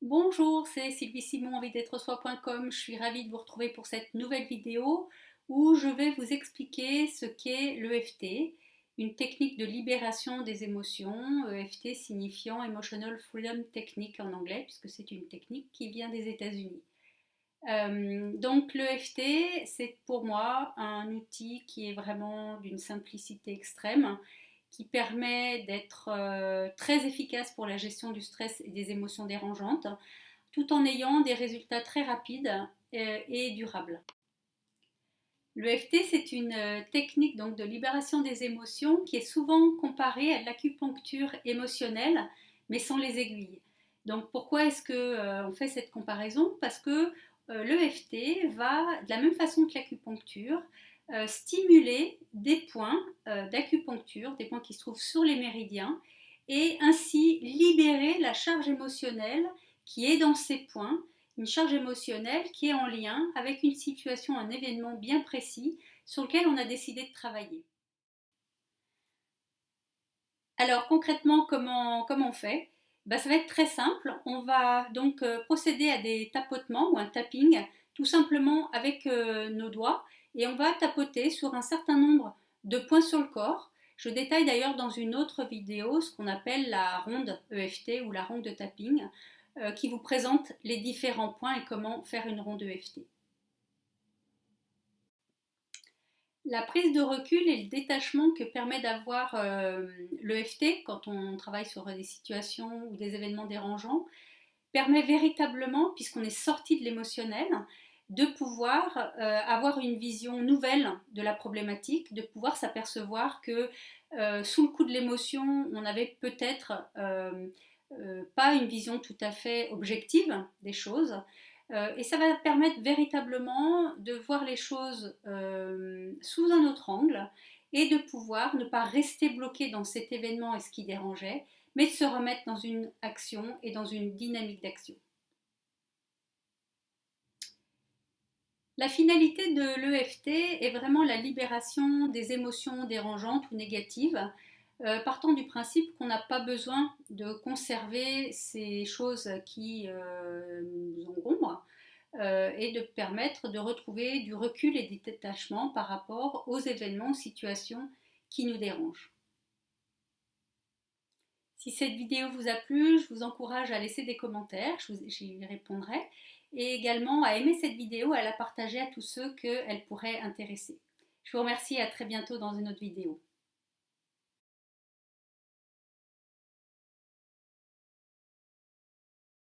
Bonjour, c'est Sylvie Simon, envie d'être soi.com. Je suis ravie de vous retrouver pour cette nouvelle vidéo où je vais vous expliquer ce qu'est l'EFT, une technique de libération des émotions, EFT signifiant Emotional Freedom Technique en anglais, puisque c'est une technique qui vient des États-Unis. Donc l'EFT, c'est pour moi un outil qui est vraiment d'une simplicité extrême, qui permet d'être très efficace pour la gestion du stress et des émotions dérangeantes, tout en ayant des résultats très rapides et durables. L'EFT, c'est une technique donc de libération des émotions qui est souvent comparée à l'acupuncture émotionnelle, mais sans les aiguilles. Donc pourquoi est-ce qu'on fait cette comparaison? Parce que l'EFT va, de la même façon que l'acupuncture, stimuler des points d'acupuncture, des points qui se trouvent sur les méridiens, et ainsi libérer la charge émotionnelle qui est dans ces points, une charge émotionnelle qui est en lien avec une situation, un événement bien précis sur lequel on a décidé de travailler. Alors concrètement, comment on fait? Ça va être très simple. On va donc procéder à des tapotements ou un tapping, tout simplement avec nos doigts, et on va tapoter sur un certain nombre de points sur le corps. Je détaille d'ailleurs dans une autre vidéo ce qu'on appelle la ronde EFT ou la ronde de tapping, qui vous présente les différents points et comment faire une ronde EFT. La prise de recul et le détachement que permet d'avoir l'EFT quand on travaille sur des situations ou des événements dérangeants permet véritablement, puisqu'on est sorti de l'émotionnel, de pouvoir avoir une vision nouvelle de la problématique, de pouvoir s'apercevoir que sous le coup de l'émotion, on avait peut-être pas une vision tout à fait objective des choses. Et ça va permettre véritablement de voir les choses sous un autre angle et de pouvoir ne pas rester bloqué dans cet événement et ce qui dérangeait, mais de se remettre dans une action et dans une dynamique d'action. La finalité de l'EFT est vraiment la libération des émotions dérangeantes ou négatives, partant du principe qu'on n'a pas besoin de conserver ces choses qui nous encombrent, et de permettre de retrouver du recul et du détachement par rapport aux événements, aux situations qui nous dérangent. Si cette vidéo vous a plu, je vous encourage à laisser des commentaires, j'y répondrai, et également à aimer cette vidéo et à la partager à tous ceux qu'elle pourrait intéresser. Je vous remercie et à très bientôt dans une autre vidéo.